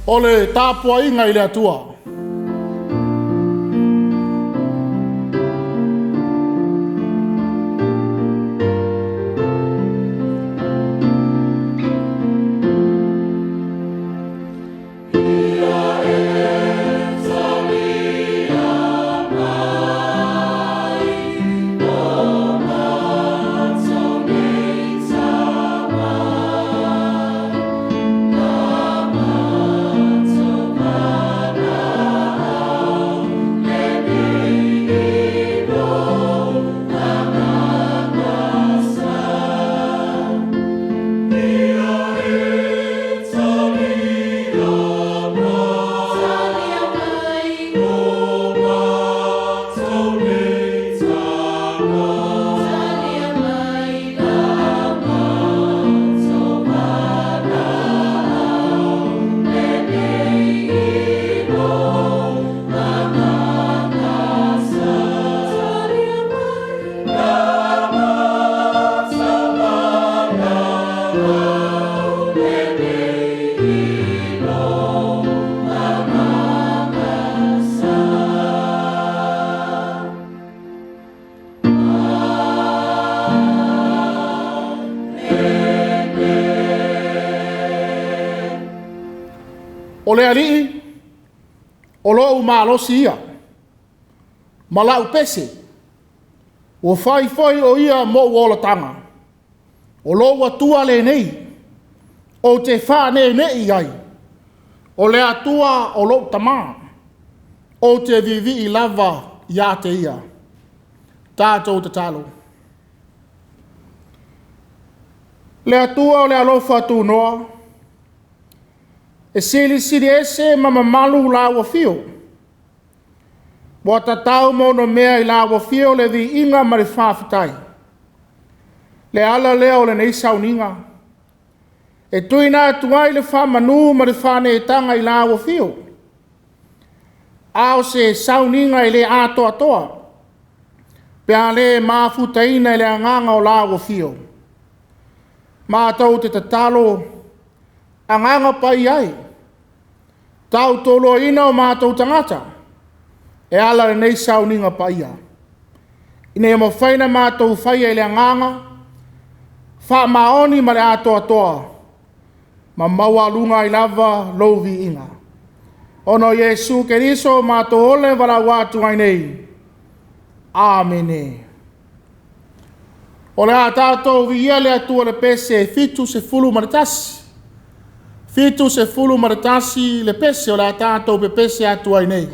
O le tāpua inga i le atua. O le alii, o loo malosi ia, malau pese, o fai o ia mo uola tanga, o loo atua le nei, o te wha nei ai, o le atua o loo tama, o te vivi i lava ia te ia, tātou te talo. Le atua o le alofa tu noa, e sili ese mamalu la ua fio. Wa tatau mono mea i la ua fio le vi inga ma le whawhitai. Le ala leo le nei sauninga. E tuina atuai le whamanu ma le whane tanga i la ua fio. Ao se sauninga i le ato atoa. Pea le mafutaina i le anganga o la ua fio. Mātou te tatalo anganga pai ai. Tau tolo ina o mātou tangata. E ala le nei sauninga pai ai. Ine e mawhaina mātou whaia i le anganga. Wha maoni ma le ato atoa. Ma maua lunga i lava louvi inga. Ono Yesu Keriso mātou ole wala watu ai nei. Amene. O le a tātou via le atua le pese fitu se fulu maritasi. Fitu se fulu maritasi le pese o le a tātou pe pese atua i nei.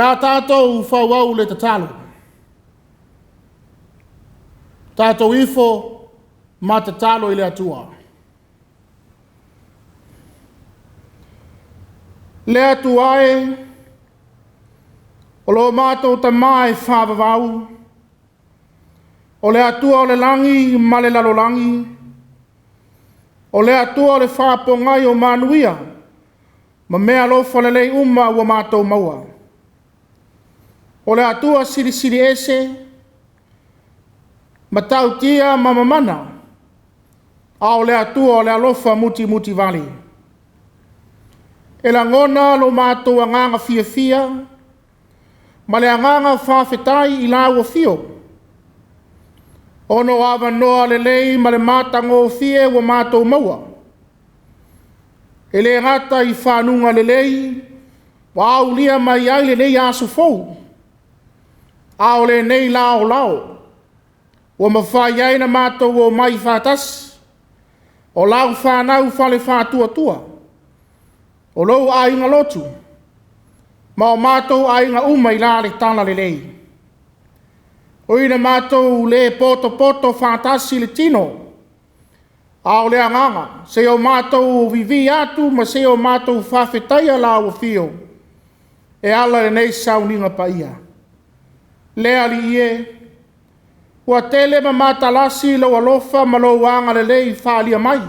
a tātou whauau le tatalo. Tātou ifo ma tatalo i le atua. Le atua e, o lo mātou ta mai whāwawau, o le atua o le langi ma le lalolangi, o le atua o le whāpongai o manuia, ma mea lo whalelei uma ua mātou maua. O le atua siri siri ese, ma tau tia ma mamana, a o le atua o le alofa muti muti vali. E la ngona lo mātou anganga fia fia, ma le anganga whawhetai i la ua fio. Ono awa noa le lei ma le mātango fie ua mātou maua. E le ngata i whanunga le lei, wa au lia mai ai le lei asu fou. Ao le nei lao lao. Ua mawhai ai na mātou o mai whātas. O lau whanau whale whātua tua. O lou a inga lotu. Ma o mātou a inga umai la le tala le lei. O ina mātou le poto poto whātasi le tino. Ao le anganga. Se o mātou vivi atu ma se o mātou whawhetaia la o fio. E ala le nei sauninga pa ia. Lea li ie. Ua tele ma mātalasi lo alofa ma lo wanga le lei whaalia mai.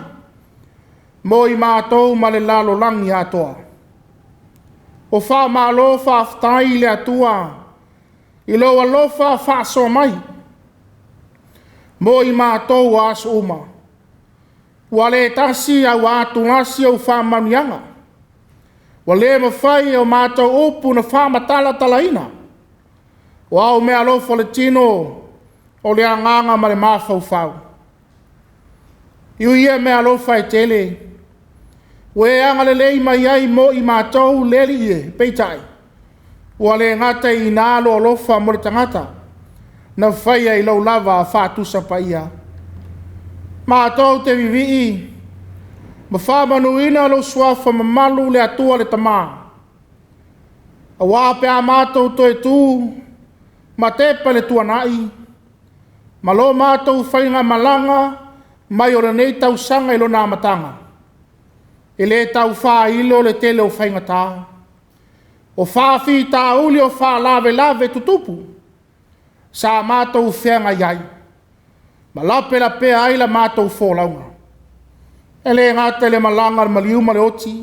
Mo i mātou ma le lalo langi atoa. O wha mālo whaaftai le atua. I lo alofa whaasoa mai. Mo i mātou aso uma. Ua le tasi au atu ngasi au whaamanianga. Ua le mawhai au mātou upu na whaamatala talaina. Ua au mea alofa le tino o le anganga ma le mawhau whau. Iu ia mea alofa e tele. Ue anga le lei mai ai mo i mātou leli ie, peitai. Ua le ngata i nālo alofa mo le tangata. Na whaia i lau lava a whātusa pa ia. Mātou te vivii. Ma whāmanuina lo suafa ma malu le atua le tamā. A wāpe a mātou toi tū. Ma tepa le tuanai. Ma lo mātou whainga malanga. Mai o le nei tau sanga i lo nā matanga. E le tau wha ilo le tele o whainga tā. O wha whi tā uli o wha lawe lawe tutupu. Sa mātou whenga iai. Ma lape la pea aila mātou wholaunga. E le ngata le malanga ma liuma le oti.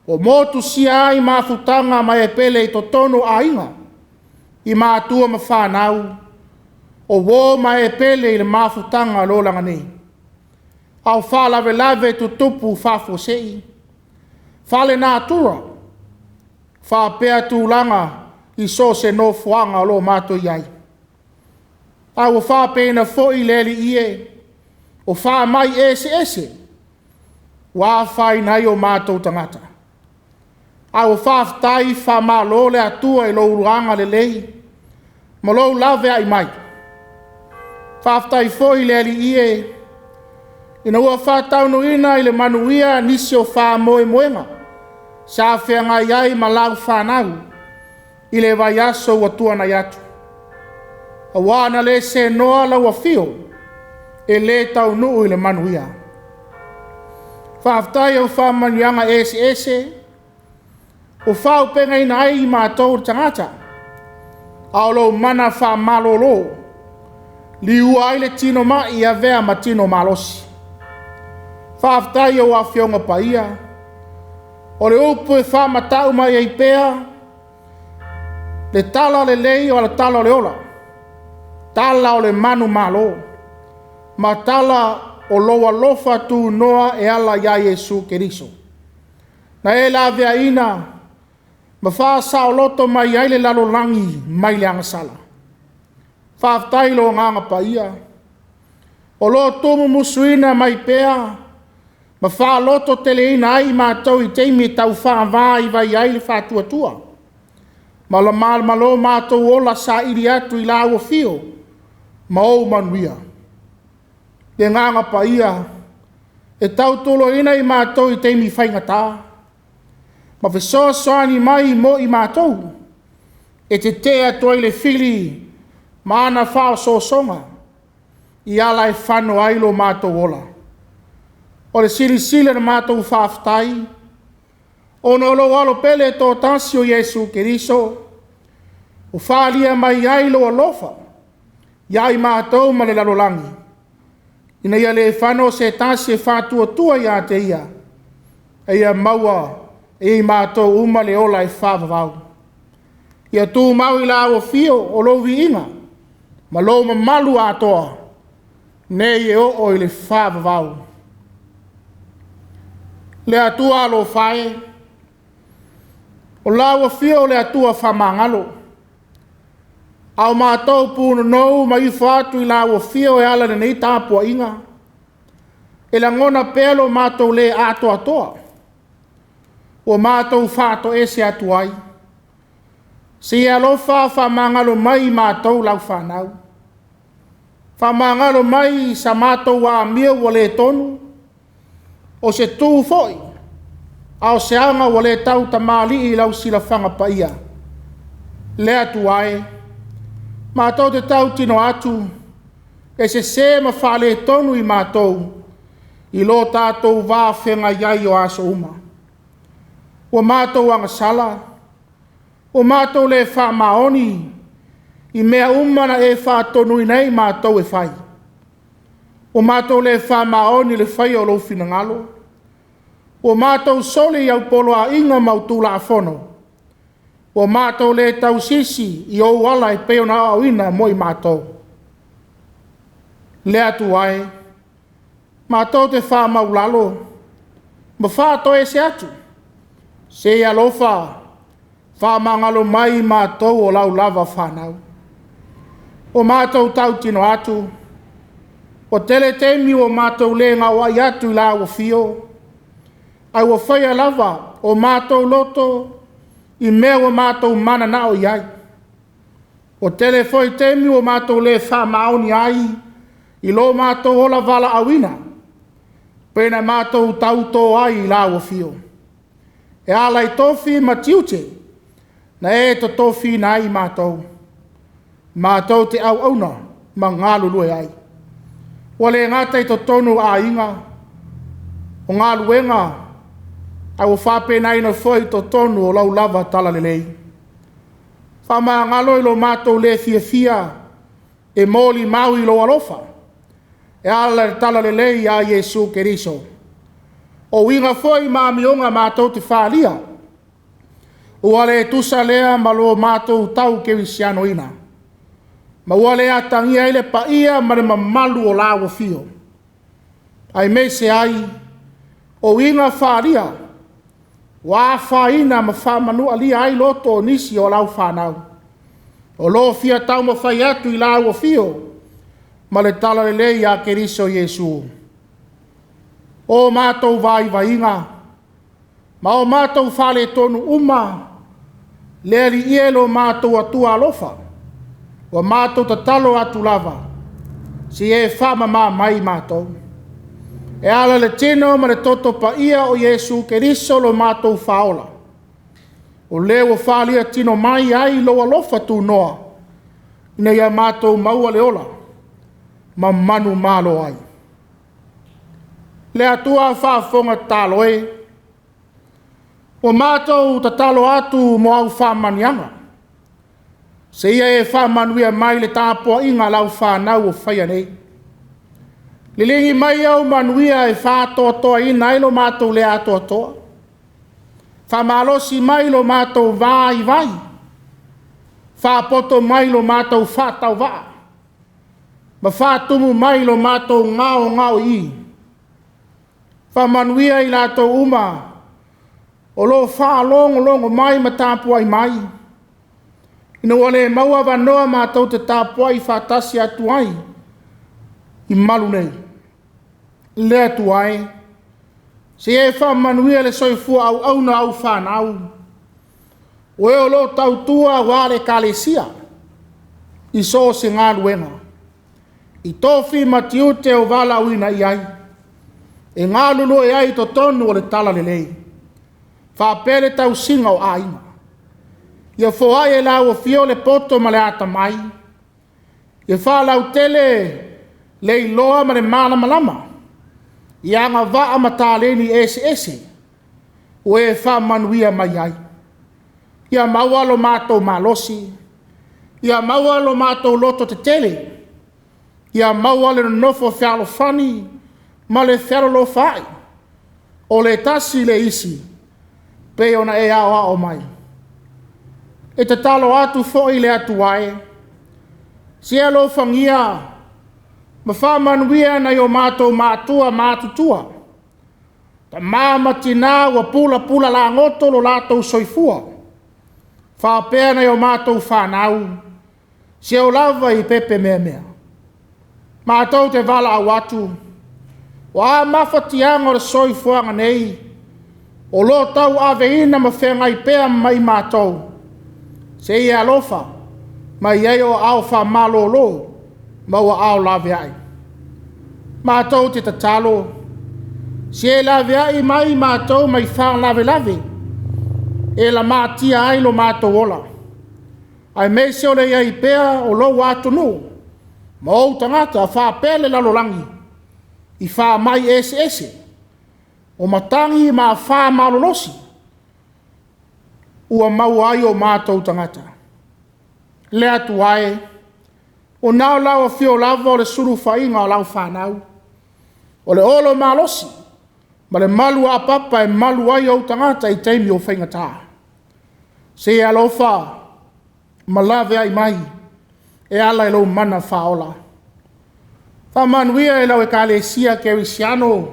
O motu si ai mafutanga mai e pele i to tono a inga. I mātua ma whanau. O wō mai e pele i le mafutanga lo langa nei. Au whalawe lawe tutupu whafo sei. Whale nā tura. Whapea tūlanga i so se no fuanga lo mātou iai. Au whapena fo i leli ie. O wha mai ese ese. Wā whai nai o mātou tangata. Au whaftai wha mā lo le atua i lo uruanga le lei. Ma lo lawe ai mai. Whaftai fo i leli ie. Ina ua whātau no ina i le manuia nisi o whā moe moenga. Sa whenga iai ma lau whanau. I le vai aso wa tuana yatu. A wana le se noa lau a fio. E le tau nuu i le manuia. Whaftai au whamanianga ese ese. O whau penga ina ai i mātou tangata. Aulo mana wha malolo. Li ua ai le tino mai i a vea ma tino malosi. Whaftai o a whionga pa ia. O le upu e whamatau mai ei pēa. Le tala le lei o le tala le ola. Tala o le manu malo. Ma tala o loa lofa tu noa e ala ia Yesu Keriso. Na e la vea ina. Ma wha sa o loto mai ai le lalo langi mai le angasala. Whaftai lo nganga pa ia. O lo tomu musuina mai pēa. Ma wha loto tele ina ai mātou i teimi tau wha vai vai ai le whātua tua. Ma la malo mātou ola sa iri atu i la ua fio. Ma o manuia. Te nganga pa ia. E tau tolo ina i mātou i teimi whainga tā. Ma whesoa soani mai mo i mātou. e te atua i le fili ma ana whao sosonga i ala e whano ailo mātou ola. O le sili na mātou whaftai, o no lo alo pele tō tasi o Yesu Keriso, o whaalia mai ailo alofa, iai mātou ma le lalolangi. Ina ia le whano se tasi e whātua tua ia te ia, e ia maua e i mātou uma le ola e whāwawau. Ia tū mau i la o fio o lovi inga, ma lo ma malu atoa, nei e o i le whāwawau. Le atua alo whae, o la o fio le atua whamangalo. Au mātou pūna nou ma i whātu i la o fio e ala nei tāpua inga. E la ngona pelo mātou le atoa toa. O mātou whāto e se atuai. Se alofa whamangalo mai mātou lau whanau. Whamangalo mai sa mātou wa mia wale tonu. O se tū foi. Ao se anga wale tau tamali i lau sila whanga paia. Le atuai. Mātou te tau tino atu. E se ma whale tonu i mātou. I lo tātou wā whenga iai o aso uma. O mātou anga sala. O mātou le wha maoni, i mea umana e wha tonu i nei mātou e whai. O mātou le wha maoni le whai o lo fina ngalo. O mātou soli au polo a inga mautula a whono. O mātou le tau sisi i o wala e peona au ina mo i mātou. Le atu ai, mātou te wha maulalo, ma wha to e se atu. Se ia lofa, whamangalo mai mātou o lau lava whanau. O mātou tau tino atu. O tele temi o mātou le ngā wai atu i la o fio. Ai o whaia lava o mātou loto i mea o mātou mana na o iai. O tele foi temi o mātou le whamaoni ai i lo mātou ola vala awina. Pena mātou tauto ai i la o fio. E ala i tofi matiute. Na e to tofi na i mātou. Mātou te au auna, ma ngā lulue ai. Wale ngata i to tonu a inga. O ngā luenga, au whape na ina foi to tonu o lau lava tala lelei. Whama ngalo i lo mātou le fia e moli mau i lo alofa. E ala tala lelei a Yesu Keriso. O inga foi māmionga mātou te whaalia. Uale tusa lea malo mātou tau ke wisiano ina. Ma uale atangia ile pa ia mare mamalu o lawa fio. Ai me se ai, o inga whaaria, wā whaina ma whamanu ali ai loto nisi o lau whanau. O lo fia tau ma whai atu i lawa fio, ma le tala le lei a Keriso Yesu. O mātou vai inga, ma o mātou whale tonu uma, le ali ielo mātou atua alofa, o mātou tatalo atu lava, si e whama mā mai mātou. E ala le tino ma le toto pa ia o Yesu Keriso lo mātou whaola. O leo whalia tino mai ai lo alofa tu noa, ina ia mātou maua le ola, ma manu malo ai. Le atua whaafonga taloe, o mātou tatalo atu mo au whamanianga. Se ia e whamanuia mai le tāpua inga lau whanau o whaia nei. Le lingi mai au manuia e whātoa toa ina ilo mātou le atoa toa. Whamalosi mai lo mātou vai vai. Whāpoto mai lo mātou whātau vaa. Ma whātumu mai lo mātou ngao i. Whamanuia i lātou uma. O lo whaalongo mai ma tāpua i mai. Ina wale maua wanoa mātou te tāpua i whātasi atu ai. I malu nei. Le atu ai. Se e whamanuia le soifua au na au whanau. O e o lo tautua wale kalesia. I so se ngā luenga. I tofi matiute o wala uina i ai. E ngā lulu e ai to tonu o le tala le lei. Whapere tau singa o aina. Ia foai e lau fio le poto ma le ata mai. Ia wha lau tele le iloa ma le mana malama. Ia ngā waa ma tāleni ese. O e wha manuia mai ai. Ia maua lo mātou malosi. Ia maua lo mātou loto te tele. Ia maua le nofo whialo whani. Ma le whialo lo whai. O le tasi le isi. Pe ona e awa o mai. E te talo atu fo'i le atu wae. Sia lo whangia. Ma whamanuia na o mātou mātua mātutua. Ta māmatina ua pula la ngoto lo lātou soifua. Whapea na o mātou whanau. Sia o lava i pepe mea. Mātou te wala au atu. Wa mawhatianga o le soifuanga nei. O lo tau aveina ma whengai pea mai mātou. Se ia alofa, mai ei o au wha malolo, maua au lawe ai. Mātou te tatalo, se lawe ai mai mātou mai wha lawe. E la mātia ai lo mātou ola. Ai me se ole iai pea o lo watu nu, ma ou tangata wha pele lalolangi, i wha mai ese. O matangi ma wha malolosi. Ua mau ai o mātou tangata. Le atu ai, o nao lau a whio lava o le suru whainga o lau whanau. O le olo malosi, ma le malu a papa e malu ai o tangata i teimi o whaingata. Se e alofa, ma lawe ai mai, e ala e lau mana whaola. Whamanuia e lau e ka le sia ke wisiano,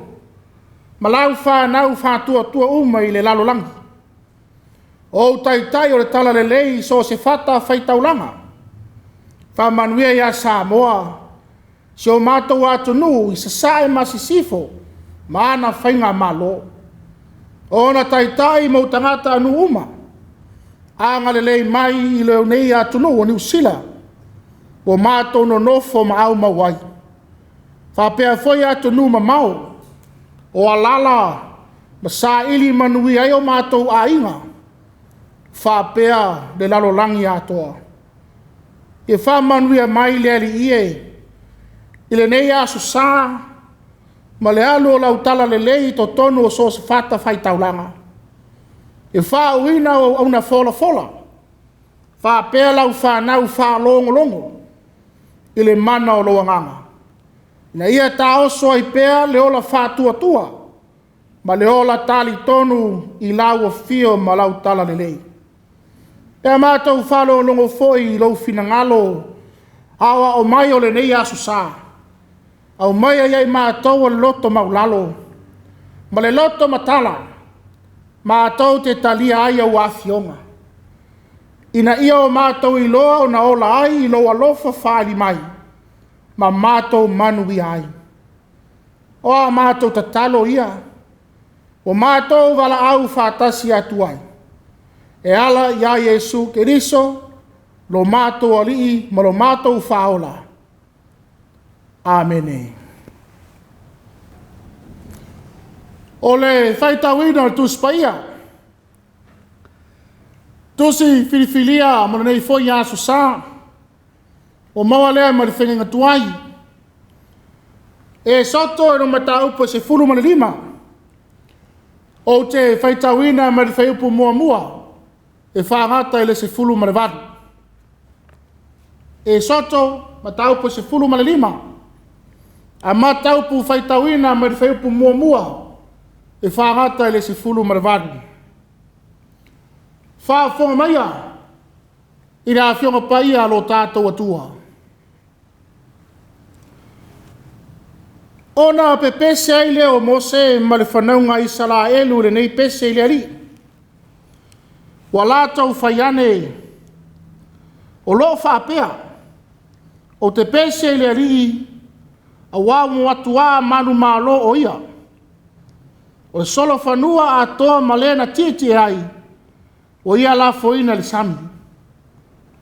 ma lau whanau whatua uma i le lalolangi. O tai o le tala le lei so se fata whaitaulanga. Whamanuia ia Samoa. Se o mātou atu nu i sa sae masisifo. Maana whainga malo. O na tai mo tangata anu uma. Anga le lei mai i leo nei atu nu o New Zealand. O mātou no nofo ma au mawai. Whapea foi atu nu ma mau. O alala. Ma sa ili manui ai o mātou a inga. Whapea le lalolangi atoa. E whamanuia mai le ali ie. I le nei aso sā. Ma le alu o lau tala le lei to tonu o so se whata whaitaulanga. E whauina o auna fola. Whapea lau whanau whalongo. I le mana o loa nganga. Ina ia ta oso ai pea le ola whātua. Ma le ola tali tonu i lau o fio ma lau tala le lei. E mātou whalo longo foi lau finangalo, awa o mai o le nei aso sā. Au mai ai mātou o loto maulalo. Ma le loto matala, mātou te talia ai au awhionga. Ina ia o mātou i loa o na ola ai i loa lofa whaali mai. Ma mātou manui ai. O a mātou tatalo ia. O mātou wala au whātasi atu ai. E ala ia Yesu Keriso, lo mātou alii, ma lo mātou whaola. Amene. O le whaitawina tu spaia. Tusi filifilia, ma nei foi aso sā. O maua lea ma le whenga tuai. E soto e no mata upo se fulu ma le 5. O te whaitawina ma le whaiupu mua. E whangata ele se fulu ma le vadu. E soto, ma taupu se fulu ma le 5. A ma taupu whaitawina ma le whaiupu mua. E whangata ele se fulu ma le vadu. Whafonga maia. I rea whionga paia lo tātou atua. Ona pe pese ai leo Mose ma le whanaunga i Salaelu le nei pese i le ari. Wa lātou whaiane o lo whapea o te pese le rii a wamu atua manu malo o ia. O solo whanua a toa malena titi ai o ia la foina le sami.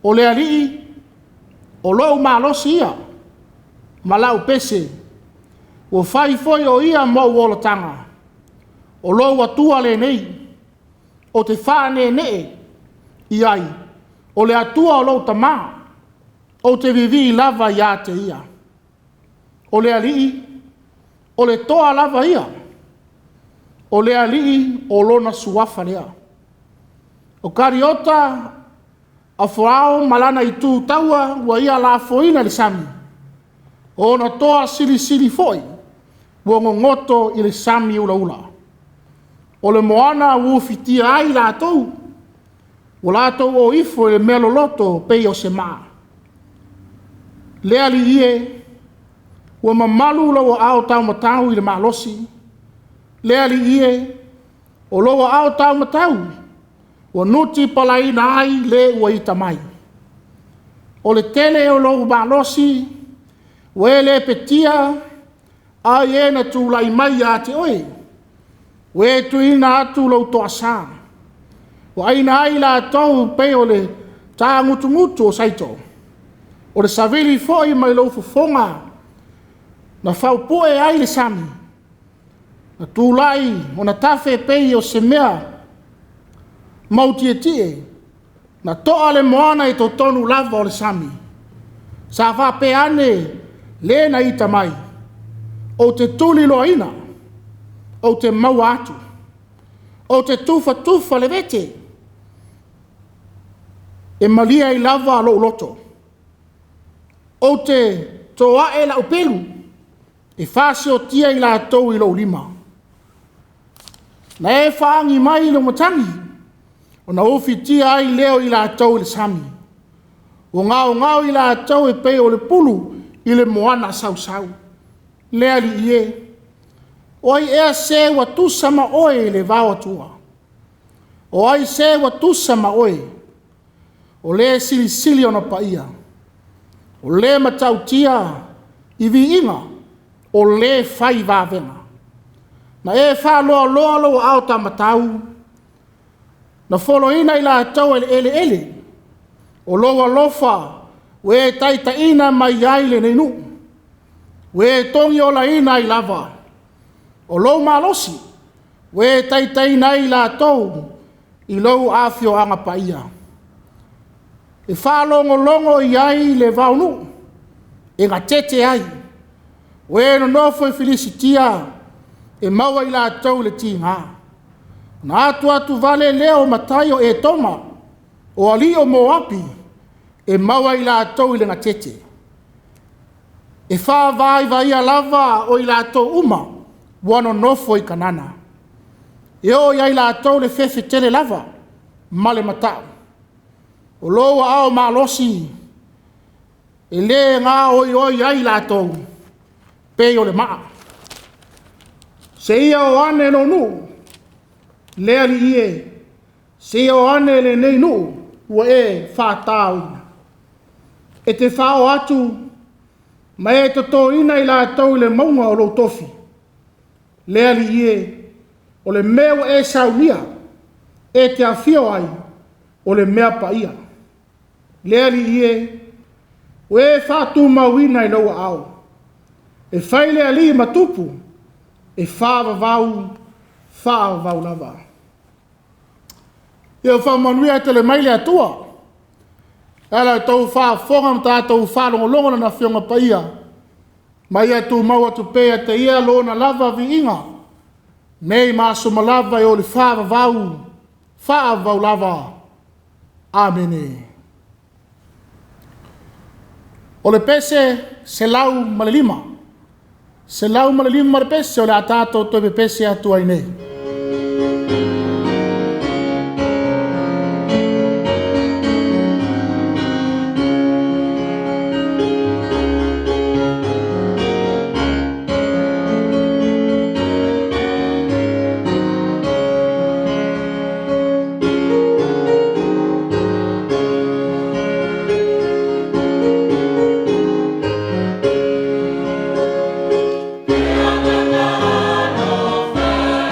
O le rii o lo malosi ia ma lau pese o whai foi o ia mo wolotanga. O lo atua le nei. O te whāne nee i ai, o le atua o lou tamā, o te vivi lava ia te ia. O le alii, o le toa lava ia. O le alii, o lona suafa lea. O kariota, a fuao malana i tū taua, ua ia la foina le sami. O na toa sili sili foi, ua ngongoto i le sami ula ula. O le moana ufitia ai la tou, o la tou o ifo le melo loto pei o se maa. Le ali ie, ua mamalu lau ao tau matau i le maalosi. Le ali ie, o lau ao tau matau, ua nuti palaina ai le ua ita mai. O le tele o lau maalosi, ua e le petia, ai e na tūlai mai a te oe. Ua e tuina atu lau toa sā. Ua aina ai la tau pei o le tā ngutu ngutu o saito. O le savili foi mai lau fufonga, na whaupue ai le sami. Na tūlai o na tafe pei o se mea, mautie tie, na toa le moana i to tonu lava o le sami. Sa whape ane le na ita mai, o te tuli loina, o te mau atu, o te tufa tufa le vete, e malia i lava lo loto, o te toa e la upelu, e fase o tia i la tau i lo lima. Na e whaangi mai lo matangi, o na ufi tia ai leo i la tau i le sami. O ngao i la tau e pei o le pulu i le moana sau sau. Lea li ie. Oi ea se wa tusa ma oe le vau atua. O ai se wa tusa ma oe. O le sili sili ona paia. O le matau tia i vi inga. O le fai vavena. Na e wha loa loa loa au ta matau. Na folo ina i la tau ele ele. O loa lofa. We taita ina mai aile nei nu. We tongi o la ina i lava. O lou malosi. We taita ina i la tau. I lou afio anga paia. E wha longo longo i ai le vaunu. E ngā tete ai. We no nofo e felicitia. E maua i la tau le ti ngā. Na atu vale leo matayo e toma. O ali o moapi. E maua i la tau i le ngā tete. E wha vai a lava o i la tau uma. Wano nofo i kanana. E o i la tau le fefe tele lava. Male matau. O loa ao malosi. E le ngā oi ai la tau. Pei o le maa. Se ia o ane no nu. Lea li ie. Se ia o ane le nei nu. Ua e whātau ina. E te whao atu. Ma e toto ina i la tau le maunga o lo tofi. Lea li ie. O le meo e saunia. E te awhio ai. O le mea paia. Lea li ie. O e whātu mauina i laua au. E whaile ali matupu. E whaavavau lava. Ia whamanuia te le maile atua. Ala tau whaafonga mta tau whaalongolongo na whionga paia. Mai atu maua tu pea te ia lona lava vi inga. Nei maaso malava e o le whaavavau lava. Amene. O le pese se lau malelima. Se lau malelima le pese o le atato to be pese atu ai nei.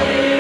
Fire.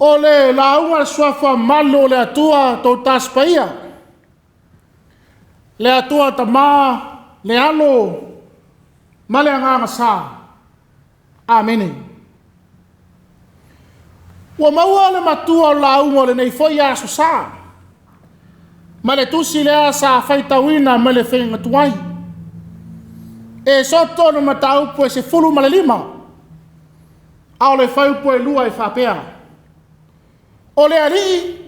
O le launga suafa malo le atua tau taspaia. Le atua ta maa, le alo, ma le anganga sa. Amene. Ua maua le matua o launga le nei foi aso sa. Ma le tusi lea sa faitawina ma le whenga tuai. E soto no matau po se fulu ma le lima. Ao le whau po e lua e whapea. O le ali,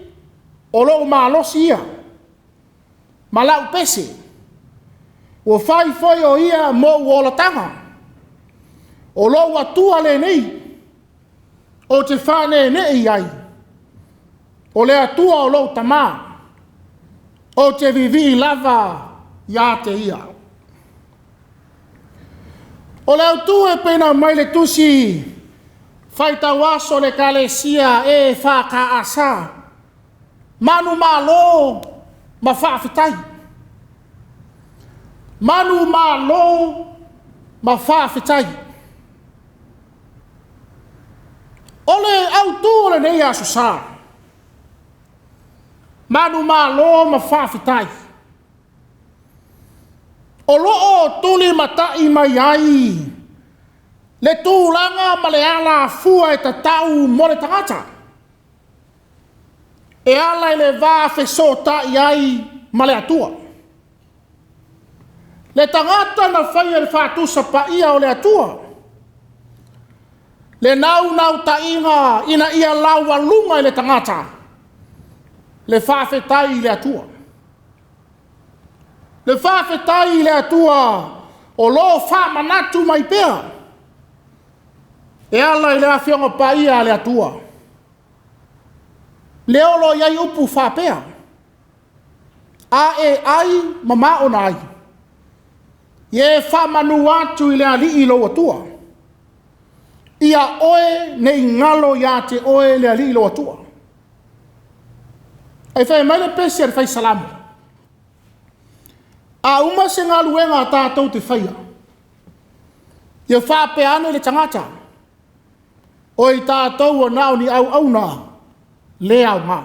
o lo maalosi ia. Ma lau pese. O whai foi o ia mo uolatanga. O lo atua le nei. O te whane nei ai. O le atua o lo tamaa. O te vivi lava ia te ia. O le autu e pena mai le tusi faita waso le kalesia e whaka asa. Manu malo ma whaafitai. Manu malo ma whaafitai. O le autu le nei aso sa. Manu malo ma whaafitai. O loo tuli matai mai ai. Le tūlanga ma le ala fua e tatau mo le tangata. E ala i le vā whesota i ai ma le atua. Le tangata na whaia le whātusa pa ia o le atua. Le nau ta inga ina ia laua lunga i le tangata. Le whawhetai i le atua. Le whawhetai i le atua o lo whamanatu mai pēr. E ala i le awhionga pa ia le atua. Le olo iai upu whapea. A e ai mama o nai. Ie whamanu atu i le ali i lo atua. Ia oe nei ngalo ia te oe le ali i lo atua. Ai whai mai le pesi ar whai salamu. A uma se ngā luenga a tātou te whaia. Ia whapea ane le tangata. O i tātou o nao ni au nā, le au ngā.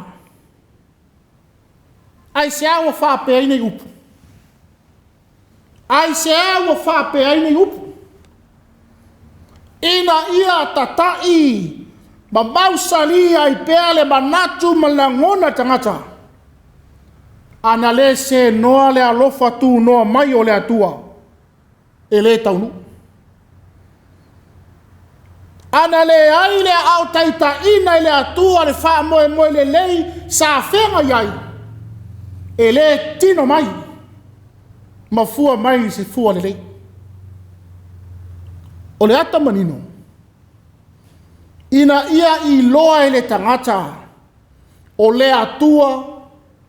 Ai se au a whapea inei upu. Ai se au a whapea inei upu. ina ia tatai ma mausali ai pea le manatu ma langona tangata ana le se noa le alofa tu noa mai o le atua e le taunu ana le ai le au taita ina le atua le wha moe moe le lei sa whenga iai e le tino mai ma fua mai se fua le lei o le ata manino ina ia i loa e le tangata o le atua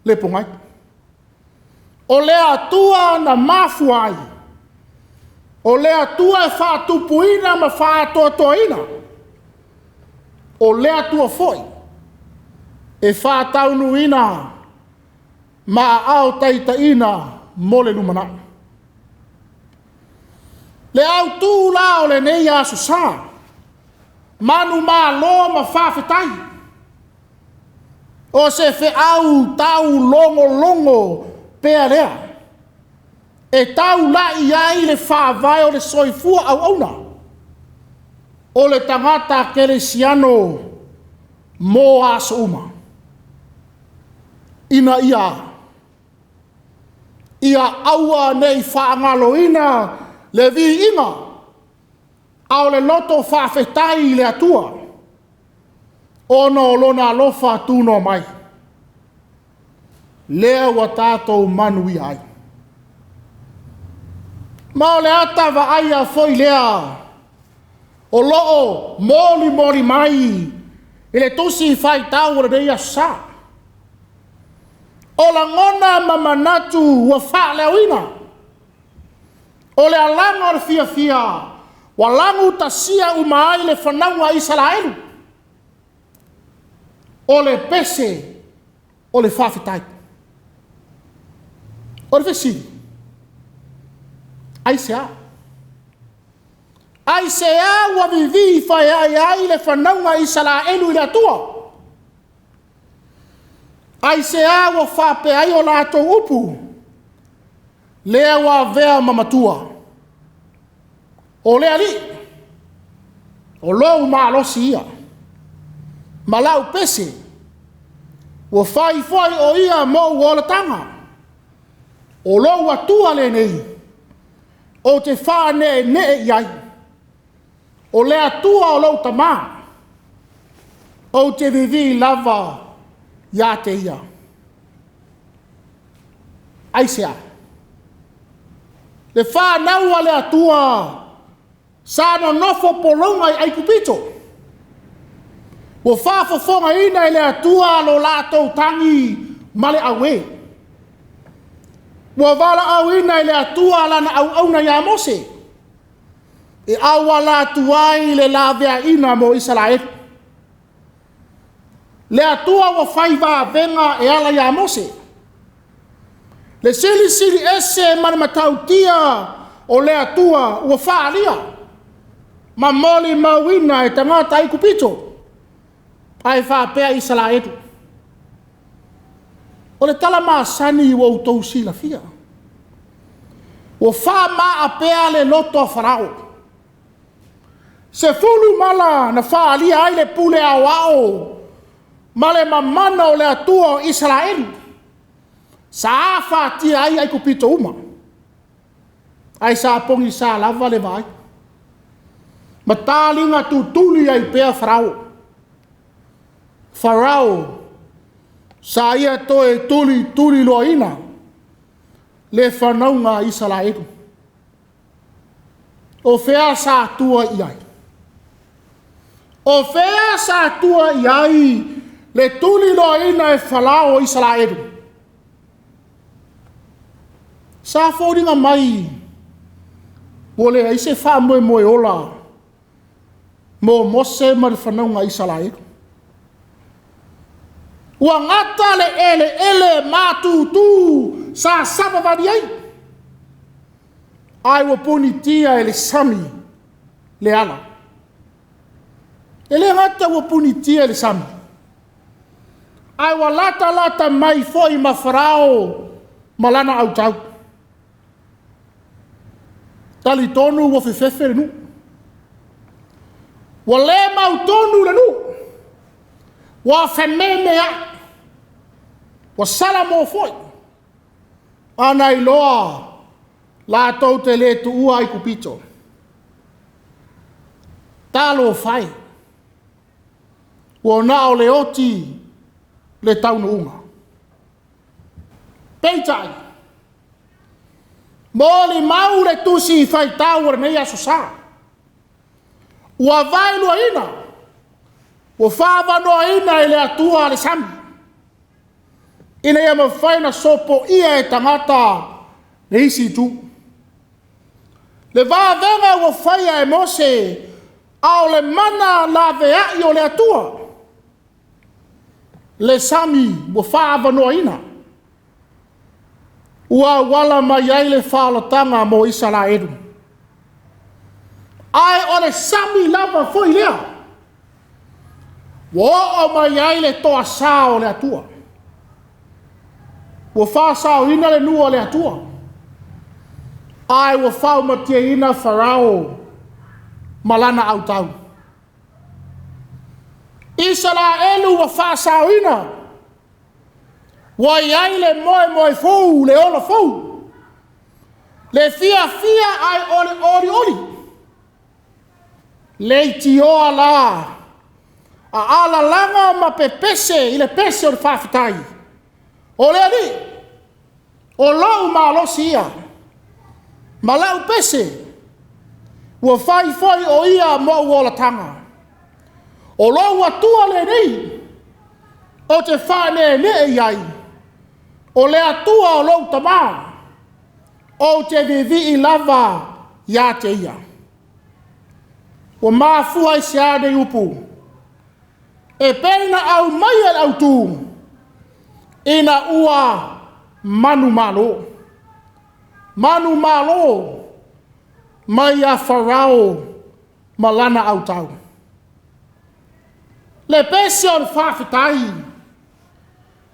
le pongai o le atua na mafuai o le atua e whaatupuina ma whaatoatoina o le atua foi e whaataunuina ma au taitaina mo le lumana le au tū la o le nei asu sa manu ma lo ma whawhetai o se whe au tau longo longo pea rea e tau la i ai le whawai o le soifua au auna o le tangata keresiano mo aso uma ina ia aua nei whaangaloina le vi inga au le loto whawhetai le atua ono lona lofa tuno mai lea wa tātou manui ai ma le ata wa aia foi lea o loo moli mai ele tusi fai tau le reia sa o la ngona mamanatu wa wha leoina o le alanga o le fia wa langu tasia umai le whanaunga Israelu o le pese o le whawhetai o le whesi Aisea wa vivi whai ai le whanaunga Israelu i le atua Aisea wa whape ai o lato upu lea wa vea mamatua o lea li o lou maalosi ia ma lau pese wa whai o ia mo o tanga o lou atua le nei o te whane iai o le atua o lou tamā o te vivi lava ia te ia Aisea le whanau a le atua sa no nofo polonga i Aikupito o whafofonga ina i le atua lo latou tangi male awe o wala au ina i le atua lana au na ia Mose e awa latua i le lavea ina mo Israel le atua o whaiva venga e ala ia Mose le sili ese matautia o le atua ua whaalia ma moli mawina e tangata Aikupito ai whapea Israelu o le tala maasani ua utou sila fia ua wha apea le loto a Farao se fulu mala na whaalia ai le pule awao ma le mamana o le atua o Israelu sa whaatia ai Aikupito uma ai sa pongi sa lava le vai ma tālinga tūtuli ai pea Farao sa ia toe tuli loina le whanaunga Israelu o whea sa tua iai o whea sa tua iai le tuli loina e Farao Israelu sa fōringa mai o le aise wha moe ola mo Mose ma le whanaunga Israelu ua ngata le ele mātūtū sa sapa wadi ai ua punitia le sami le ala ele ngata ua punitia le sami ai ua lata mai foi ma Farao malana au tau tali tonu ua fefefe nu Wa le mautonu le nu. Wa fememea. Wa salamo foi. Ana iloa. La tau te le tu ua i kupito. Talo fai. Wa na o le oti le taunu unga. Peitai. Moli mau le tusi fai tau nei aso sa. Ua vai lua ina. Ua whawa noa ina ele atua le sami. Ina ia mawhaina sopo ia e tangata le isi tu. Le vāvenga ua whaia e Mose ao le mana la veai o le atua. Le sami ua whawa noa ina. Ua wala mai ai le whalatanga mo Israelu. Ai o le sami lava foi lea. Wa o mai ai le toa sao le atua. Wa wha sao ina le nua le atua. Ai wa whao matia ina Farao malana au tau. Israelu wa wha sao ina. Wa iai le moe fou, le ola fou. Le fia ai oli. Le itioa la. A ala langa ma pe pese, i le pese o le whawhitai. O le ali. O lau ma alosi ia. Ma lau pese. Ua whai o ia mo uola tanga. O lau atua le nei. O te whane ne iai. O le atua o lau tamā. O te vivi i lava ia te ia. O mafua i siade upu. E pena au mai au tu. Ina ua manu malo. Manu malo. Mai a Farao malana au tau. Le pese o le whawhitai.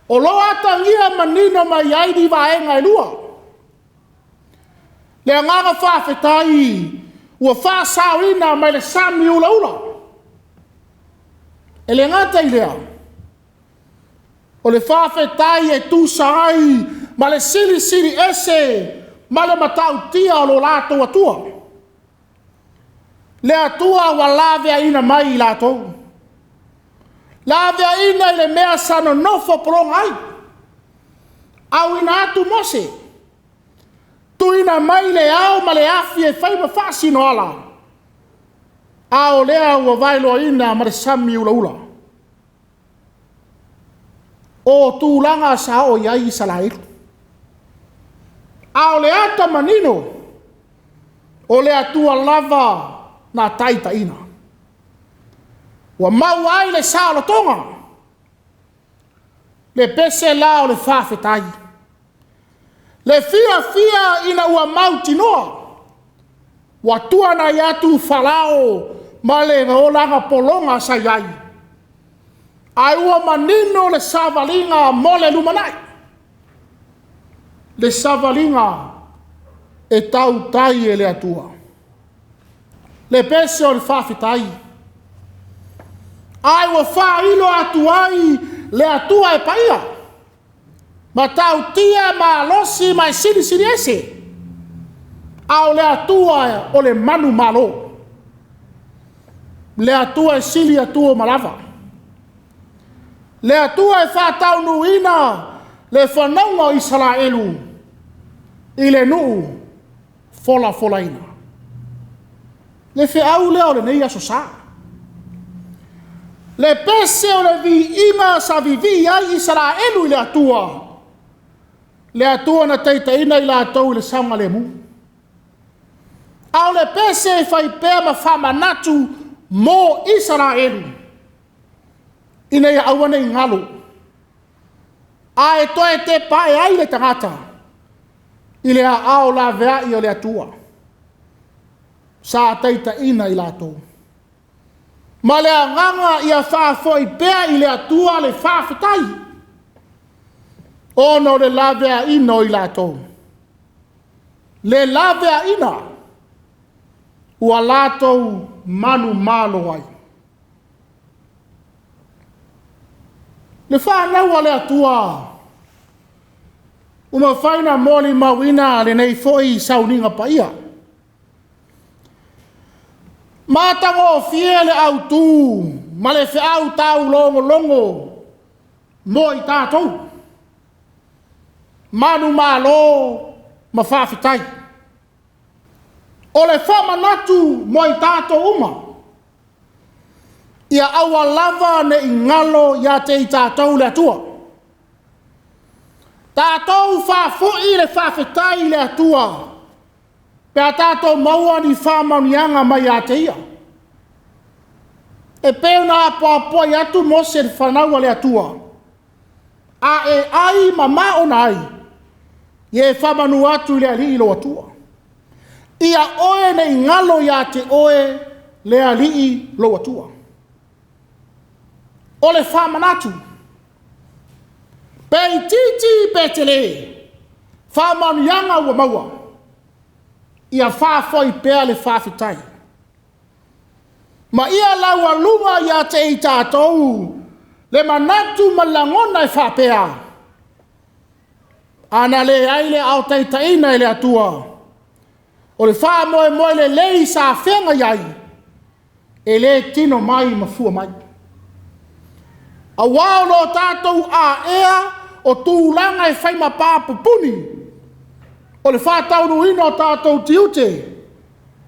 O lo atangia manino mai ai di vaenga lua. Le anganga whawhitai. Ua whaasawina mai le sami ula. E le ngata i lea. O le whawhitai e tūsa ai. Ma le siri ese. Ma le matau tia o lo lato atua. Le atua wa lavea ina mai i lato. Lavea ina i le mea sano nofo pronga ai. Au ina atu Mose. Tu ina mai le au ma le afi e whai ma whasi no ala. Ao lea ua vailo ina ma le sami ula. O tūlanga sa o iai Israel. Ao le ata manino. O le atua lava na taita ina. Ua mau ai le sao tonga. Le pese la o le whawhitai. Le fia ina ua mauti noa. Wa tuana i atu Farao ma le olanga polonga sa iai. Ai ua manino le savalinga mo le lumanai. Le savalinga e tau tai e le atua. Le pese o le whawhitai. Ai ua whailo atu ai le atua e paia. Ma tau tia ma losi mai siri ese. Au le atua o le manu malo. Le atua e sili atua malava. Le atua e whatau nuina le whanaunga Israelu. I le nuu fola ina. Le au leo le nei aso sa. Le pese o le vi ima sa vivi ai Israelu i le atua. Le atua na teitaina i la atou i le saunga le mu. Au le pese e fai pēr ma whamanatu mo Israelu. Ina ia awane i ngalo. A e toe te pae ai le tangata. I le a ao la vea i o le atua. Sa teitaina i la atou. Ma le anganga ia whaafoi pēr i le atua le whawhitai. Ono le lavea ino i lato. Le lavea ina. Ua lato manu malo ai. Le whanau le atua. Uma whaina moli mawina le nei foi sauninga paia. Matango fie le au tu, ma le fe au tau longo longo, mo i tātou. Manu malo, ma whawhitai. O le whamanatu mo i tātou uma. Ia awa lava ne ingalo ia te i tātou le atua. Tātou whawhui le whawhitai le atua. Pea tātou maua ni whamanianga mai a te ia. E peo nā pāpua i atu mo se whanaua le atua. A e ai ma mao na ai. Ie whamanu atu le ali lo atua. Ia oe nei ngalo ia te oe le ali lo atua. O le whamanatu. Pei titi pe te le. Whamanianga ua maua. Ia whawhoi pēr le whawhitai. Ma ia laua lunga ia te i tātou, le manatu malangona e whapea. Ana le aile au teitaina e le atua. O le wha moe moe le lei sa whenga iai, e le tino mai ma fua mai. A wao no tātou a ea, o tūlanga e whaima pāpupuni, o le whātaunu ino tātou tiute,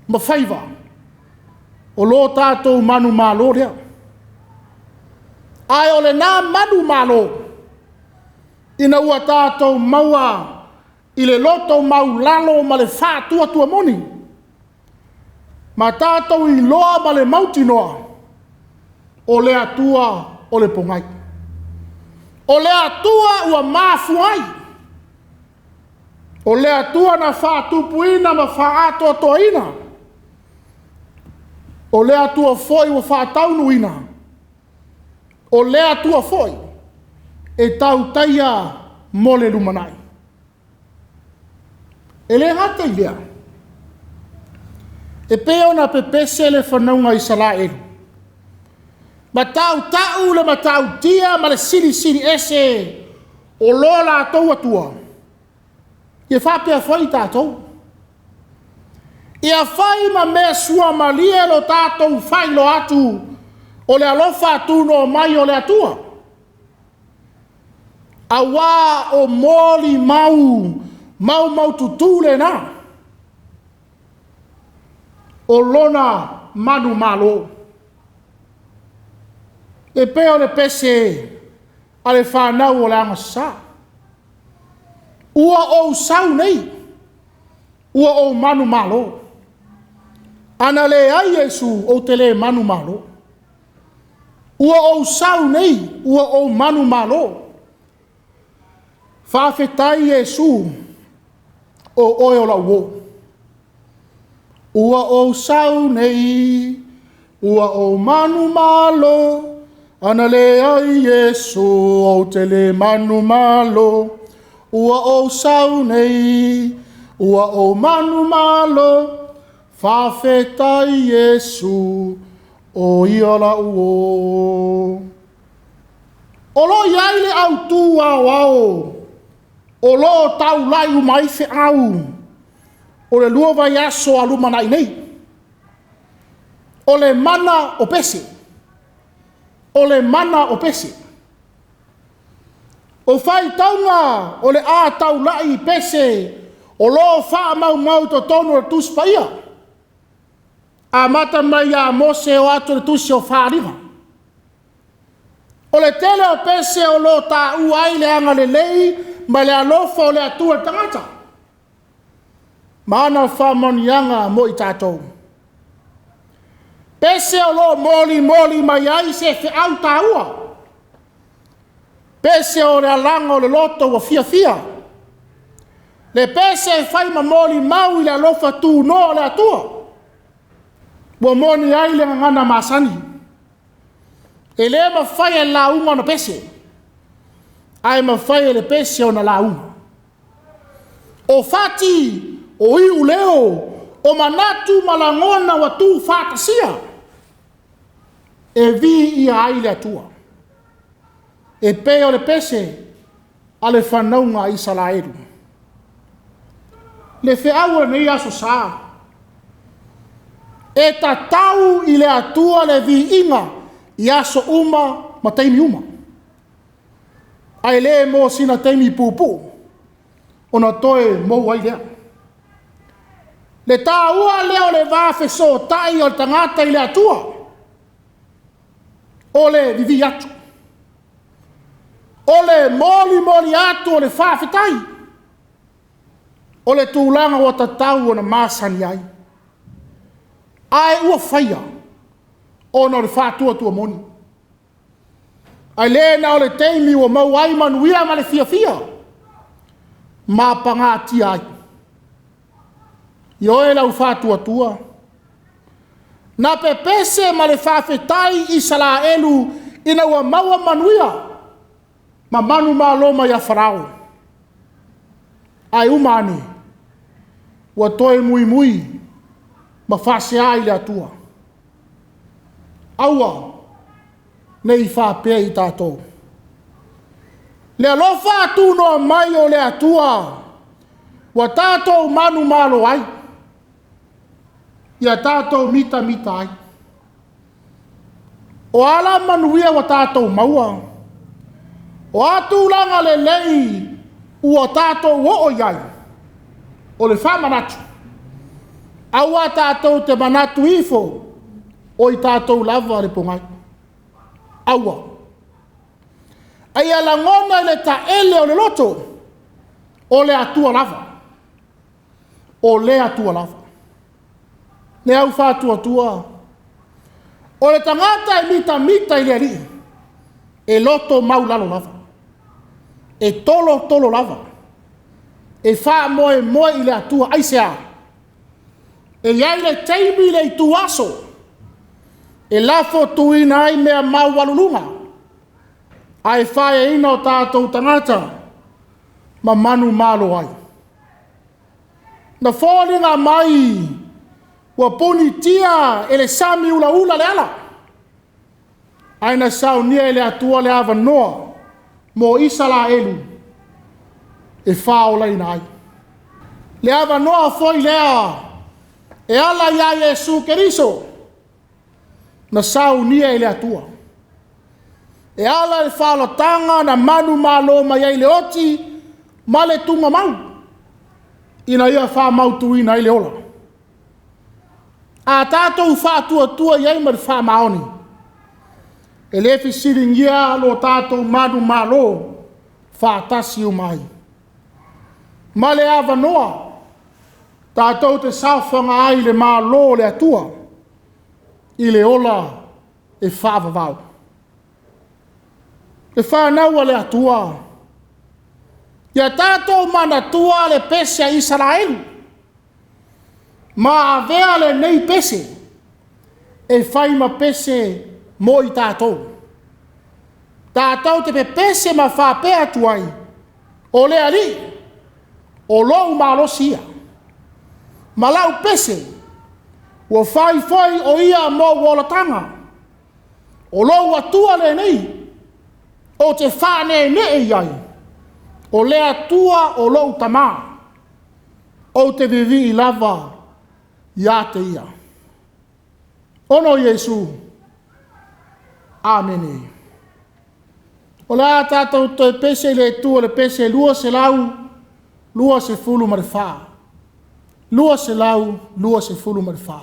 ma whaiva. O lo tātou manu mālo rea. Ai o le nā manu mālo, ina ua tātou maua, i le loto mau lalo ma le whātua tua moni. Ma tātou i loa ma le mautinoa, o le atua o le pongai. O le atua ua māfuai. O le atua na whātupuina ma whāato toina. O le atua foi ua whātaunuina. O le atua foi e tau taia mo le lumanai. E le hata i lea. E peo na pepese le whanaunga i sala eru. Ma tau tau le ma tau tia ma le siri siri ese o lola tau atua. Ia whapea whai tātou. Ia whai ma mea sua ma lia lo tātou whai lo atu o le alofa atu no mai o le atua. A wā o moli mau tutu le na. O lona manu malo. E peo le pese a le whanau o le angasa. Ua o sau nei. Ua o manu malo. Ana le ai Yesu o te le manu malo. Ua o sau nei. Ua o manu malo. Whawhetai Yesu o oe o la uo. Ua o sau nei. Ua o manu malo. Ana le ai Yesu o te le manu malo. Ua o sau nei, ua o manu malo, whawhetai Yesu o iola uo. O lo iai le au tū au au, o lo tau lai umaife au, o le lua vai aso alumanai nei. O le mana o pese, o le mana o pese. O whai taunga o le a tau lai pese o lo wha mau to tonu o tuspaia. A mata mai a mose o atu le tusi o whaariga. O le tele o pese o lo ta uai le anga le lei ma le alofa o le atua tangata. Mana whamonianga mo i tātou. Pese o lo moli mai ai se fe au ta ua. Pese o le alanga o le loto wa fia. Le pese fai mamoli mau i le alofa tu no le atua. Wa moni ai le ngana masani. E le ma fai e launga na pese. Ai ma fai e le pese o na launga. O fati, o iu leo, o manatu malangona wa tu fatasia. E vi ia ai le atua. e pe o le pese a le whanaunga Israelu. Le whiaua nei aso sā. E ta tau i le atua le vi inga i aso uma ma teimi uma. Ai le mo sina teimi pupu. Ona toe mo wai lea. Le tā ua leo le wafe so tai o le tangata i le atua. O le vivi atu. O le moli atu o le whawhetai. O le tūlanga o tatau o na māsani ai. Ai ua whaia o na le whātua tua moni. Ai le na o le teimi o mau ai manuia ma le fia. Ma panga tia ai. Io e lau whātua tua. Na pepese ma le whawhetai i Salaelu ina ua maua manuia. Ma manu ma loma ia Farao. Ai umani. Ua toe mui. Ma whase ai le atua. Aua. Nei whapea i tātou. Le alofa atu no mai o le atua. Wa tātou manu malo ai. Ia tātou mita ai. O ala manuia wa tātou maua. O atu langa le lei ua tātou o iai. O le whamanatu. Aua tātou te manatu ifo. O i tātou lava le pongai. Aua. Ai ala ngona le ta ele o le loto. O le atua lava. O le atua lava. Le au whātua tua. O le tangata e mita i le ali. E loto maulalo lava. E tolo lava. E wha moe i le atua aisea. E iai le teimi le i tuaso. E lafo tuina ai mea mau walulunga. Ai whae ina o tātou tangata. Ma manu malo ai. Na whōringa mai. Wa poni tia e le sami ula le ala. Aina sau nia e le atua le awa noa. Mo Israelu. E whaola ina ai. Le awa noa foi lea. E ala ia Yesu Keriso. Na sau nia e le atua. E ala e whaolotanga na manu malo mai ai le oti. Ma le tunga mau. Ina ia wha mautu ina i le ola. A tātou whātua iai ma le wha maoni. E le fisiringia lo tātou manu malo whātasi o mai. Ma le awa noa. Tātou te sauwhanga ai le malo le atua. I le ola e whāwawau. E whānaua le atua. Ia tātou manatua le pese a Israelu. Ma avea le nei pese. E whaima pese mo i tātou. Tātou te pe pese ma whapea tuai. O le ali. O lou malosia. Ma lau pese. O whai o ia mo wolotanga. O lou atua le nei. O te whane ne e iai. O le atua o lou tamā. O te vivi i lava. Ia te ia. Ono Yesu. Amene. O la tātou te pese le tua le pese lua se lau. Lua se fulu marifā. Lua se lau. Lua se fulu marifā.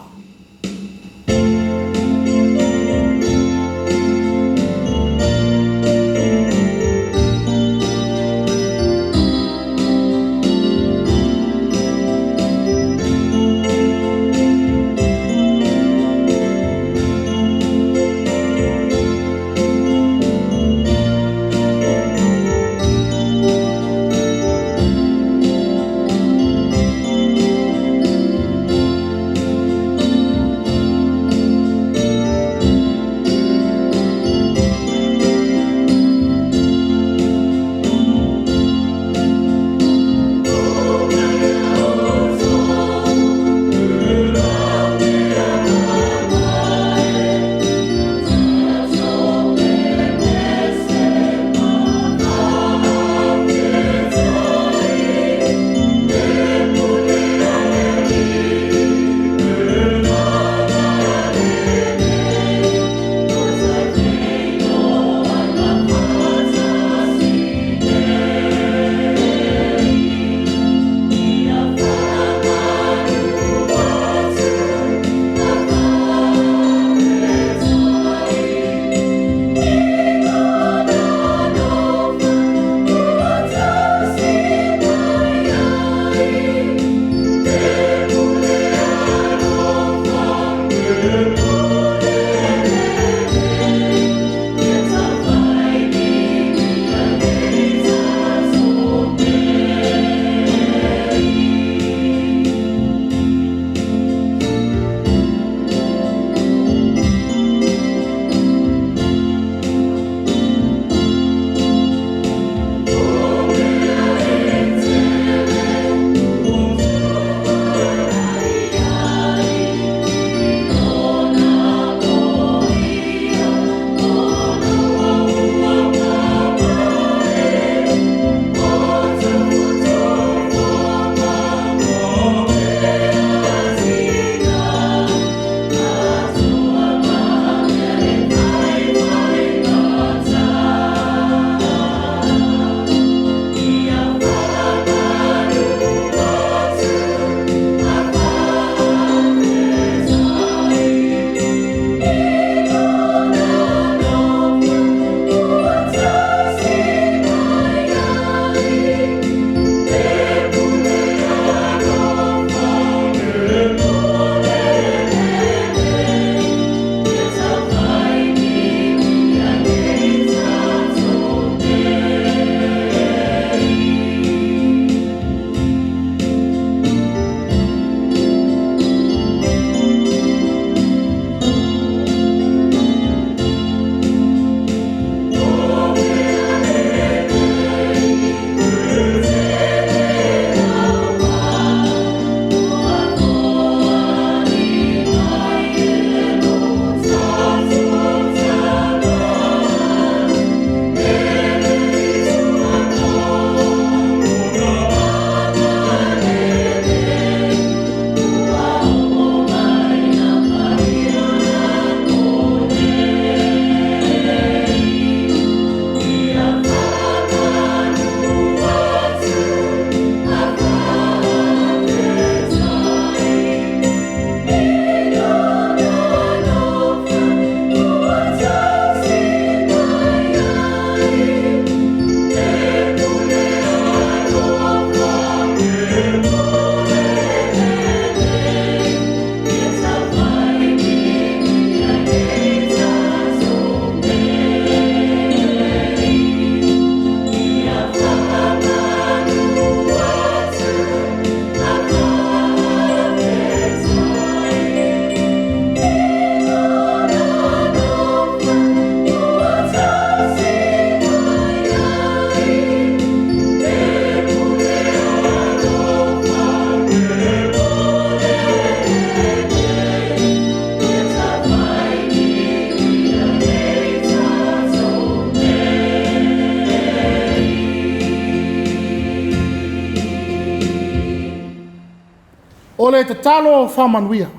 talo whamanuia.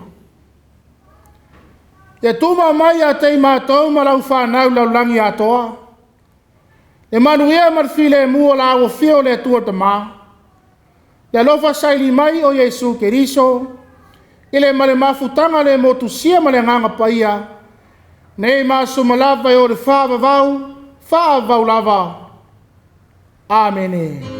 E tuma mai a te mātou malau whanau lau langi atoa. E manuia marfile mua la o fio le tua te mā. Le lofa saili mai o Yesu Keriso. Ile male mafutanga le motu sia male nganga paia. Nei maso malava o le wha vau lava. Amen.